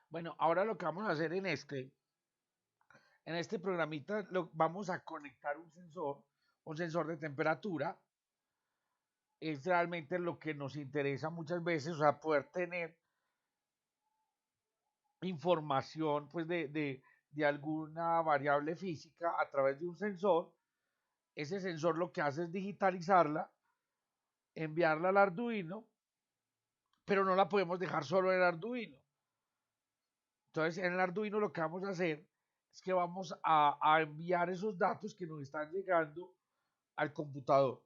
Bueno, ahora lo que vamos a hacer en este programita, vamos a conectar un sensor de temperatura. Es realmente lo que nos interesa muchas veces, o sea, poder tener información pues de alguna variable física a través de un sensor. Ese sensor lo que hace es digitalizarla, enviarla al Arduino, pero no la podemos dejar solo en el Arduino. Entonces, en el Arduino lo que vamos a hacer es que vamos a enviar esos datos que nos están llegando al computador.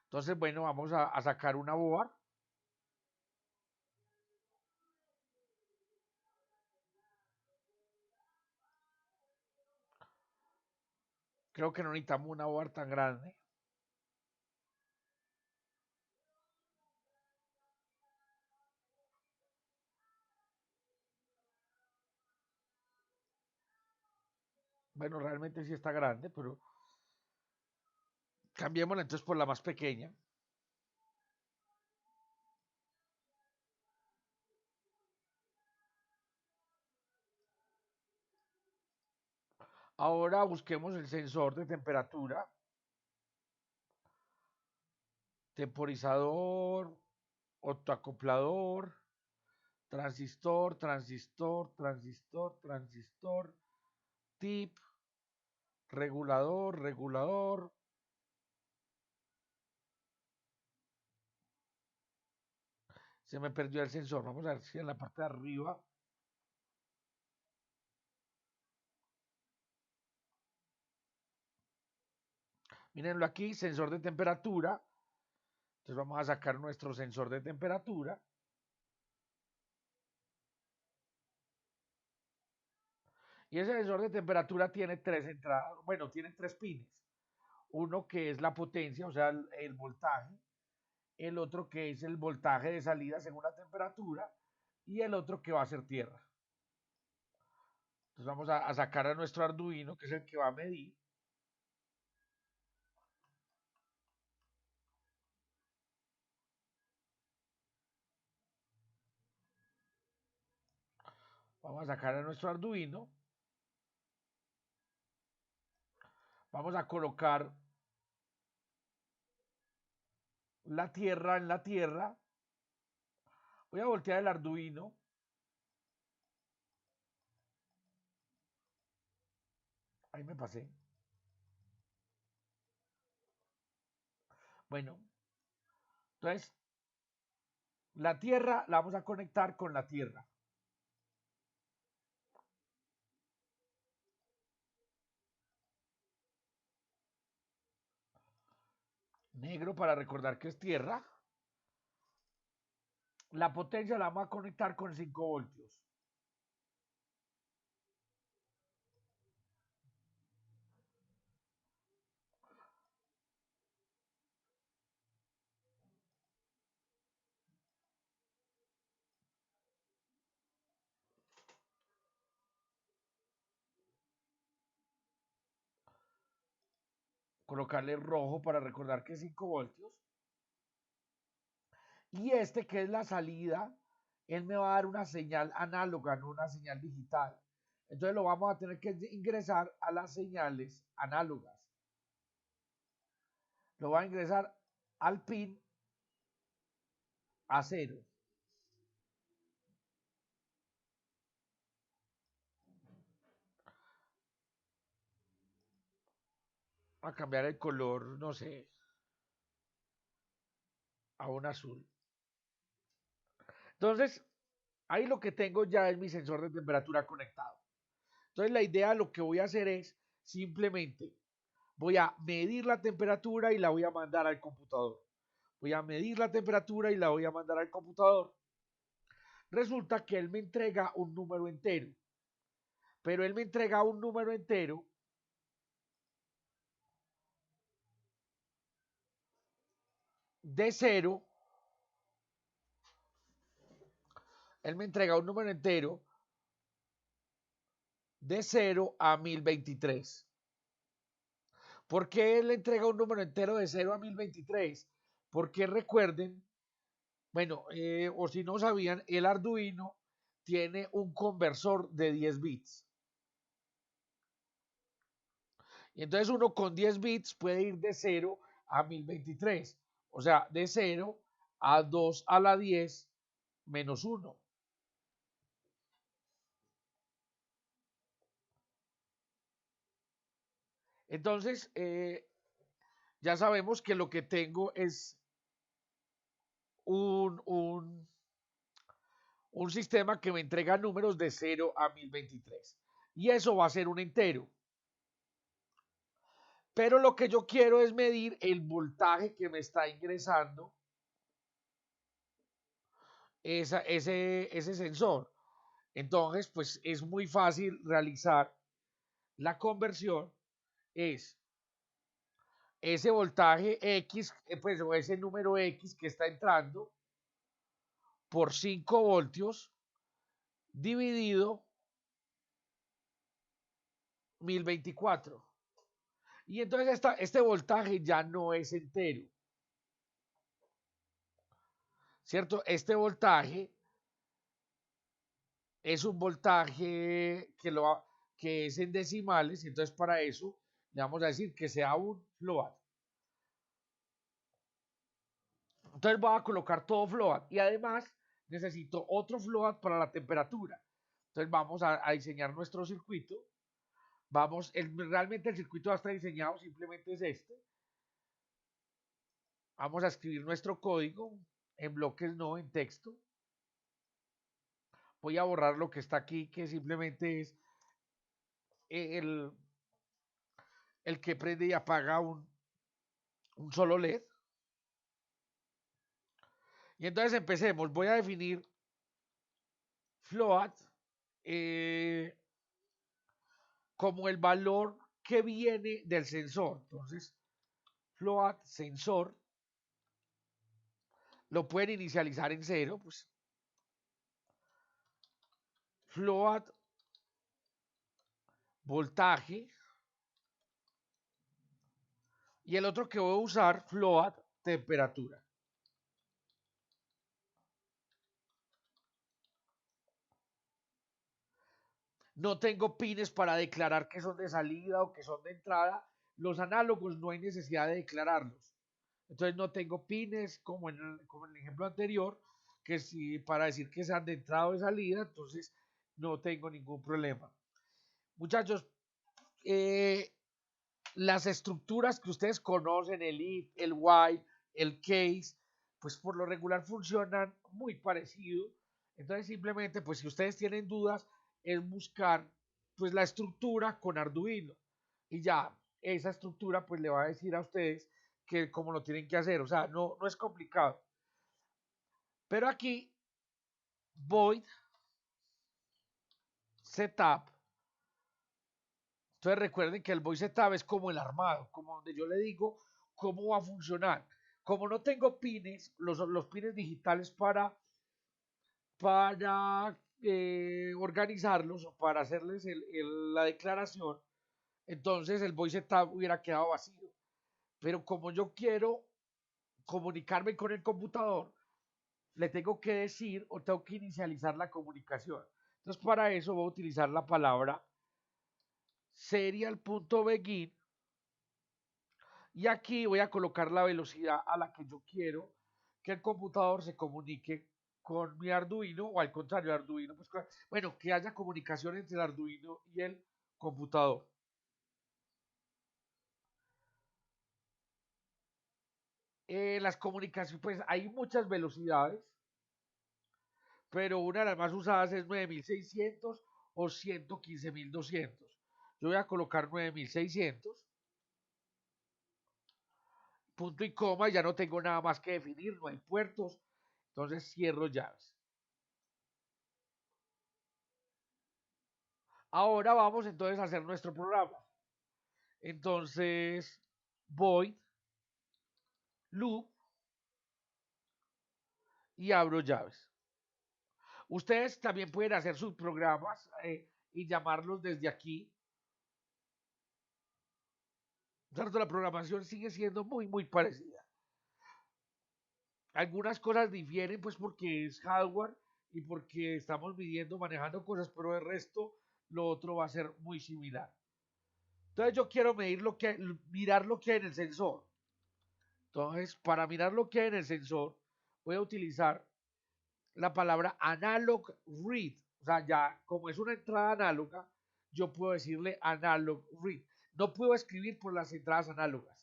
Entonces, bueno, vamos a sacar una board. Creo que no necesitamos una board tan grande. Bueno, realmente sí está grande, pero cambiémosla entonces por la más pequeña. Ahora busquemos el sensor de temperatura, temporizador, autoacoplador, transistor, transistor, transistor, transistor, tip, regulador, regulador. Se me perdió el sensor. Vamos a ver si en la parte de arriba. Mírenlo aquí, sensor de temperatura. Entonces vamos a sacar nuestro sensor de temperatura. Y ese sensor de temperatura tiene tres entradas, bueno, tiene tres pines. Uno que es la potencia, o sea, el voltaje. El otro que es el voltaje de salida según la temperatura. Y el otro que va a ser tierra. Entonces vamos a sacar a nuestro Arduino, que es el que va a medir. Vamos a sacar a nuestro Arduino. Vamos a colocar la tierra en la tierra. Voy a voltear el Arduino. Ahí me pasé. Bueno, entonces la tierra la vamos a conectar con la tierra. Negro para recordar que es tierra. La potencia la vamos a conectar con 5 voltios. Colocarle rojo para recordar que es 5 voltios. Y este que es la salida, él me va a dar una señal análoga, no una señal digital. Entonces lo vamos a tener que ingresar a las señales análogas. Lo va a ingresar al pin a cero. A cambiar el color, no sé, a un azul. Entonces, ahí lo que tengo ya es mi sensor de temperatura conectado. Entonces, la idea, lo que voy a hacer es simplemente, voy a medir la temperatura y la voy a mandar al computador. Voy a medir la temperatura y la voy a mandar al computador. Resulta que él me entrega un número entero, pero él me entrega un número entero de cero. Él me entrega un número entero de 0 a 1023. ¿Por qué él le entrega un número entero de 0 a 1023? Porque recuerden, bueno, o si no sabían, el Arduino tiene un conversor de 10 bits. Y entonces uno con 10 bits puede ir de 0 a 1023. O sea, de 0 a 2 a la 10 menos 1. Entonces, ya sabemos que lo que tengo es un, un, un sistema que me entrega números de 0 a 1023. Y eso va a ser un entero. Pero lo que yo quiero es medir el voltaje que me está ingresando ese sensor. Entonces, pues es muy fácil realizar la conversión. Es ese voltaje X, pues o ese número X que está entrando por 5 voltios dividido 1024. Y entonces este voltaje ya no es entero, ¿cierto? Este voltaje es un voltaje que es en decimales, entonces para eso le vamos a decir que sea un float. Entonces voy a colocar todo float y además necesito otro float para la temperatura. Entonces vamos a diseñar nuestro circuito. Realmente el circuito va a estar diseñado, simplemente es este. Vamos a escribir nuestro código en bloques, no en texto. Voy a borrar lo que está aquí, que simplemente es el, el que prende y apaga un solo LED. Y entonces empecemos. Voy a definir float eh, como el valor que viene del sensor. Entonces, float sensor lo pueden inicializar en 0. Pues float voltaje. Y el otro que voy a usar, float temperatura. No tengo pines para declarar que son de salida o que son de entrada. Los análogos no hay necesidad de declararlos. Entonces no tengo pines como en el ejemplo anterior, que si para decir que sean de entrada o de salida, entonces no tengo ningún problema. Muchachos, eh, las estructuras que ustedes conocen, el if, el while, el case, pues por lo regular funcionan muy parecido. Entonces simplemente, pues si ustedes tienen dudas, es buscar pues la estructura con Arduino y ya esa estructura pues le va a decir a ustedes que cómo lo tienen que hacer. O sea, no es complicado. Pero aquí void setup. Entonces recuerden que el void setup es como el armado, como donde yo le digo cómo va a funcionar. Como no tengo pines, los pines digitales para organizarlos o para hacerles la declaración, entonces el void setup hubiera quedado vacío. Pero como yo quiero comunicarme con el computador, le tengo que decir o tengo que inicializar la comunicación. Entonces para eso voy a utilizar la palabra serial.begin y aquí voy a colocar la velocidad a la que yo quiero que el computador se comunique con mi Arduino o al contrario, Arduino, pues bueno, que haya comunicación entre el Arduino y el computador. Las comunicaciones, pues hay muchas velocidades, pero una de las más usadas es 9600 o 115200. Yo voy a colocar 9600, punto y coma, ya no tengo nada más que definir, no hay puertos, entonces cierro llaves. Ahora vamos entonces a hacer nuestro programa. Entonces, void, loop y abro llaves. Ustedes también pueden hacer sus programas y llamarlos desde aquí. ¿Cierto? La programación sigue siendo muy parecida. Algunas cosas difieren pues porque es hardware y porque estamos midiendo, manejando cosas, pero el resto, lo otro va a ser muy similar. Entonces yo quiero mirar lo que hay en el sensor. Entonces, para mirar lo que hay en el sensor, voy a utilizar la palabra analog read. O sea, ya como es una entrada análoga, yo puedo decirle analog read. No puedo escribir por las entradas análogas.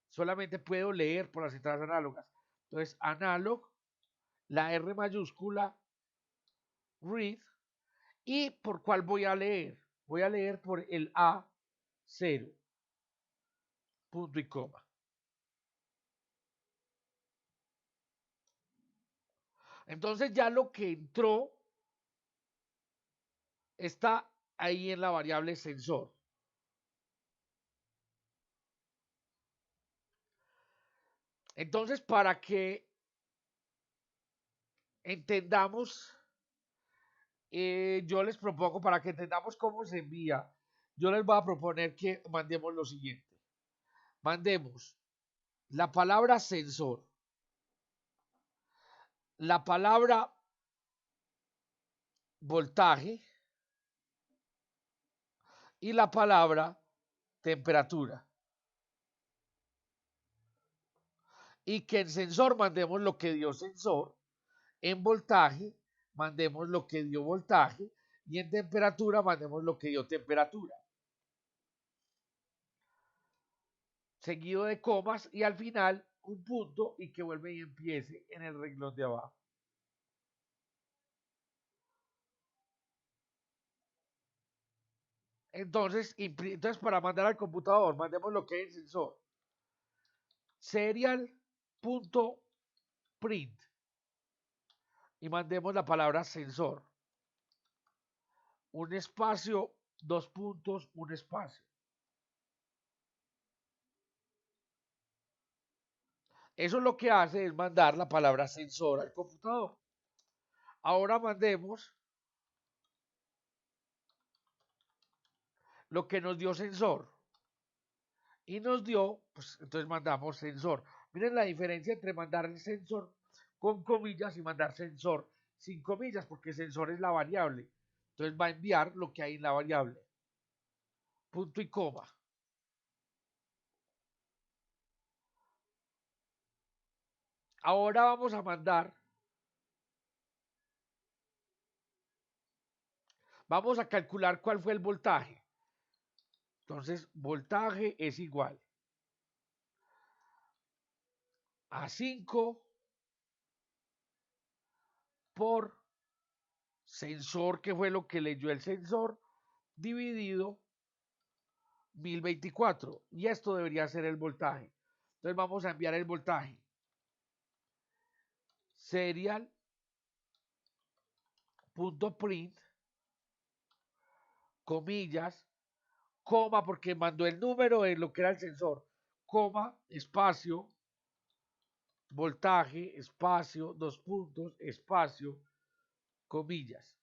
Solamente puedo leer por las entradas análogas. Entonces, analog, la R mayúscula, read. ¿Y por cuál voy a leer? Voy a leer por el A0, punto y coma. Entonces ya lo que entró está ahí en la variable sensor. Entonces, para que entendamos, yo les propongo, para que entendamos cómo se envía, yo les voy a proponer que mandemos lo siguiente. Mandemos la palabra sensor, la palabra voltaje y la palabra temperatura. Y que en sensor mandemos lo que dio sensor, en voltaje mandemos lo que dio voltaje y en temperatura mandemos lo que dio temperatura. Seguido de comas y al final un punto y que vuelve y empiece en el renglón de abajo. Entonces, para mandar al computador, mandemos lo que hay en sensor. Serial.print y mandemos la palabra sensor. Un espacio, dos puntos, un espacio. Eso lo que hace es mandar la palabra sensor al computador. Ahora mandemos lo que nos dio sensor. Y nos dio, pues entonces mandamos sensor. Miren la diferencia entre mandar el sensor con comillas y mandar sensor sin comillas, porque sensor es la variable. Entonces va a enviar lo que hay en la variable. Punto y coma. Ahora vamos a calcular cuál fue el voltaje. Entonces, voltaje es igual a 5 por sensor, que fue lo que leyó el sensor, dividido 1024. Y esto debería ser el voltaje. Entonces vamos a enviar el voltaje. Serial.print, comillas, coma, porque mandó el número de lo que era el sensor, coma, espacio, voltaje, espacio, dos puntos, espacio, comillas.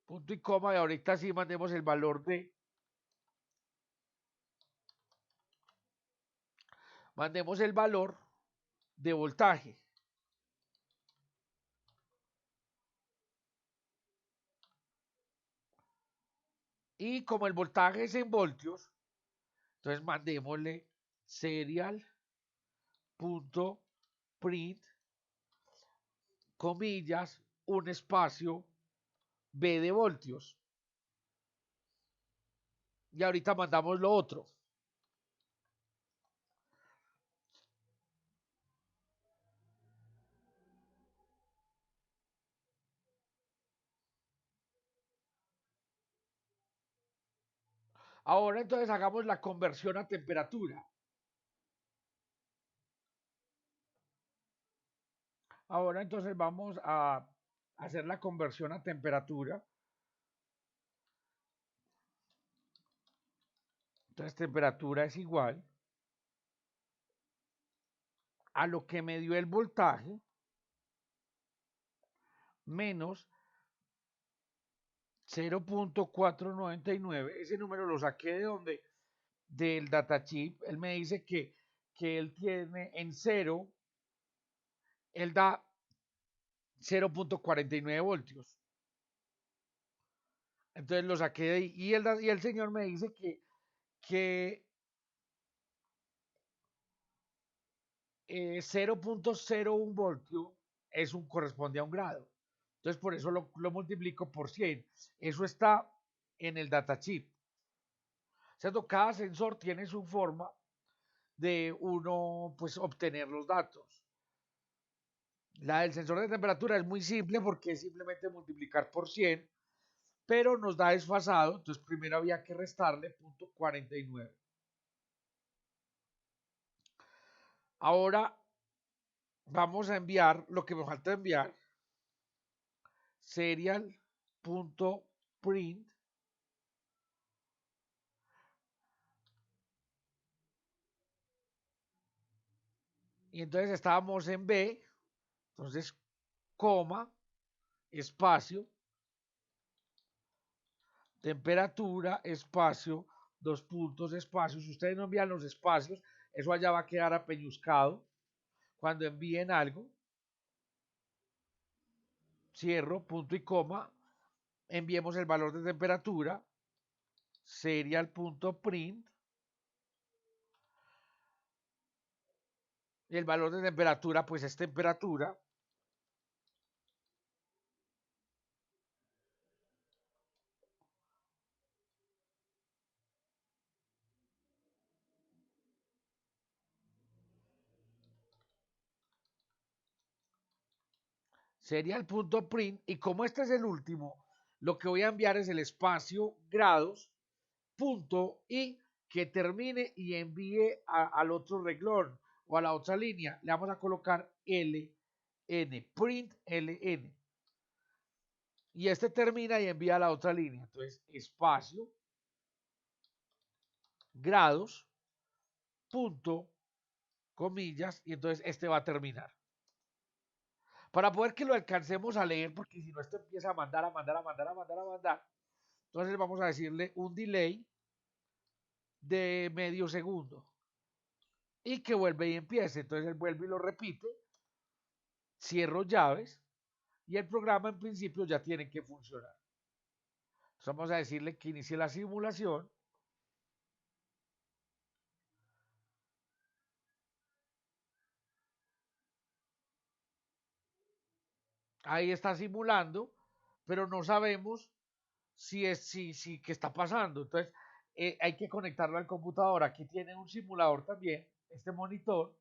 Punto y coma, y ahorita sí mandemos el valor de voltaje. Y como el voltaje es en voltios, entonces mandémosle serial.print, comillas, un espacio, B de voltios. Y ahorita mandamos lo otro. Ahora entonces hagamos la conversión a temperatura. Ahora entonces vamos a hacer la conversión a temperatura. Entonces temperatura es igual a lo que me dio el voltaje menos 0.499. Ese número lo saqué de donde, del datachip. Él me dice que él tiene en 0, él da 0.49 voltios. Entonces lo saqué de ahí y el señor me dice que 0.01 voltio corresponde a un grado. Entonces por eso lo multiplico por 100. Eso está en el datasheet. ¿Cierto? Cada sensor tiene su forma de uno pues obtener los datos. La del sensor de temperatura es muy simple porque es simplemente multiplicar por 100, pero nos da desfasado, entonces primero había que restarle 0.49. Ahora vamos a enviar, lo que me falta enviar, serial.print, y entonces estábamos en B, entonces coma, espacio, temperatura, espacio, dos puntos, espacio. Si ustedes no envían los espacios, eso allá va a quedar apeñuscado. Cuando envíen algo, cierro, punto y coma, enviemos el valor de temperatura, serial.print, el valor de temperatura pues es temperatura, serial.print, y como este es el último, lo que voy a enviar es el espacio grados, punto, y que termine y envíe al otro reglón o a la otra línea. Le vamos a colocar LN, print LN. Y este termina y envía a la otra línea. Entonces, espacio, grados, punto, comillas, y entonces este va a terminar. Para poder que lo alcancemos a leer, porque si no, esto empieza a mandar, a mandar, a mandar, a mandar, a mandar. Entonces vamos a decirle un delay de medio segundo. Y que vuelve y empiece. Entonces él vuelve y lo repite. Cierro llaves. Y el programa en principio ya tiene que funcionar. Entonces vamos a decirle que inicie la simulación. Ahí está simulando, pero no sabemos si qué está pasando. Entonces hay que conectarlo al computador. Aquí tiene un simulador también, este monitor.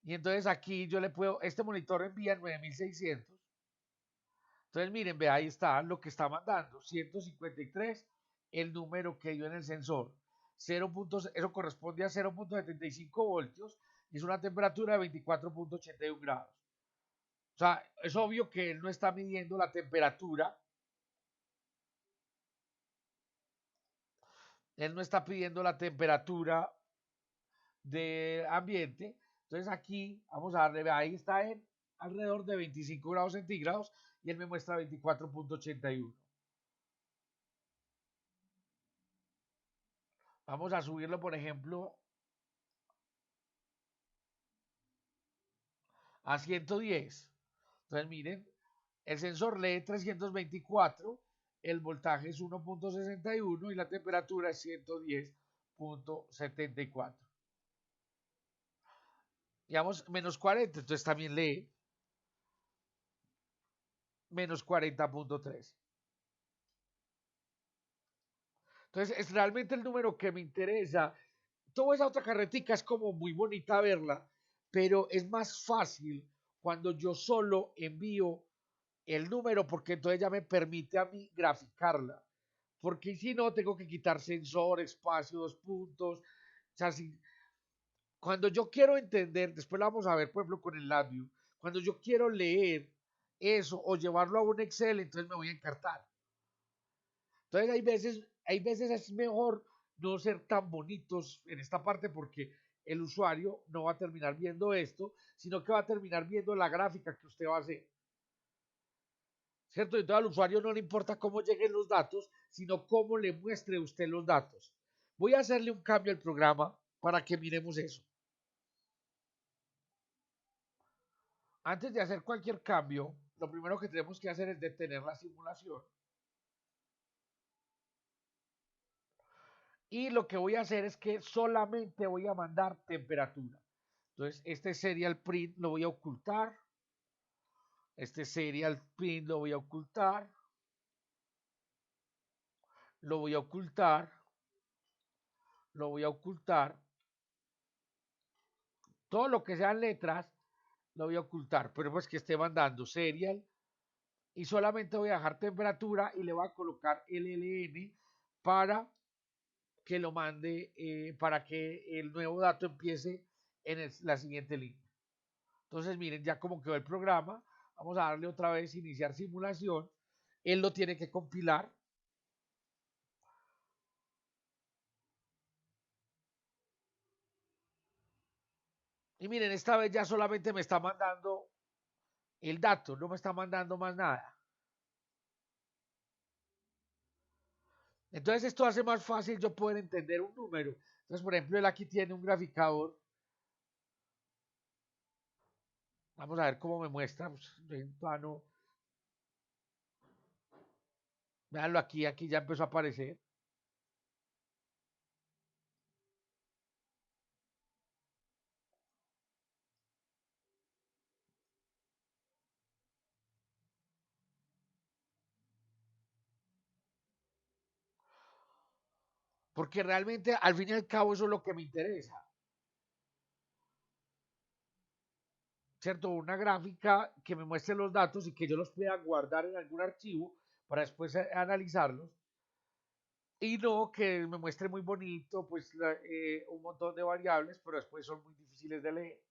Y entonces aquí yo le puedo, este monitor envía 9600. Entonces miren, ve, ahí está lo que está mandando, 153, el número que dio en el sensor. 0. Eso corresponde a 0.75 voltios y es una temperatura de 24.81 grados. O sea, es obvio que él no está midiendo la temperatura, él no está pidiendo la temperatura del ambiente. Entonces aquí vamos a darle, ahí está en alrededor de 25 grados centígrados y él me muestra 24.81. Vamos a subirlo, por ejemplo, a 110. Entonces miren, el sensor lee 324, el voltaje es 1.61 y la temperatura es 110.74. Digamos, menos 40, entonces también lee menos 40.3. Entonces, es realmente el número que me interesa. Toda esa otra carretica es como muy bonita verla, pero es más fácil cuando yo solo envío el número porque entonces ya me permite a mí graficarla. Porque si no, tengo que quitar sensor, espacio, dos puntos. O sea, cuando yo quiero entender, después lo vamos a ver, por ejemplo, con el LabVIEW, cuando yo quiero leer eso o llevarlo a un Excel, entonces me voy a encartar. Entonces hay veces es mejor no ser tan bonitos en esta parte porque el usuario no va a terminar viendo esto, sino que va a terminar viendo la gráfica que usted va a hacer. ¿Cierto? Entonces al usuario no le importa cómo lleguen los datos, sino cómo le muestre usted los datos. Voy a hacerle un cambio al programa para que miremos eso. Antes de hacer cualquier cambio, lo primero que tenemos que hacer es detener la simulación. Y lo que voy a hacer es que solamente voy a mandar temperatura. Entonces, este serial print lo voy a ocultar. Este serial print lo voy a ocultar. Lo voy a ocultar. Lo voy a ocultar. Todo lo que sean letras lo voy a ocultar, pero pues que esté mandando serial y solamente voy a dejar temperatura y le voy a colocar LLN para que lo mande, para que el nuevo dato empiece en la siguiente línea. Entonces miren ya cómo quedó el programa. Vamos a darle otra vez iniciar simulación. Él lo tiene que compilar. Y miren, esta vez ya solamente me está mandando el dato, no me está mandando más nada. Entonces esto hace más fácil yo poder entender un número. Entonces, por ejemplo, él aquí tiene un graficador. Vamos a ver cómo me muestra. Pues, no. Véanlo aquí, aquí ya empezó a aparecer. Porque realmente, al fin y al cabo, eso es lo que me interesa. ¿Cierto? Una gráfica que me muestre los datos y que yo los pueda guardar en algún archivo para después analizarlos. Y no que me muestre muy bonito, pues un montón de variables, pero después son muy difíciles de leer.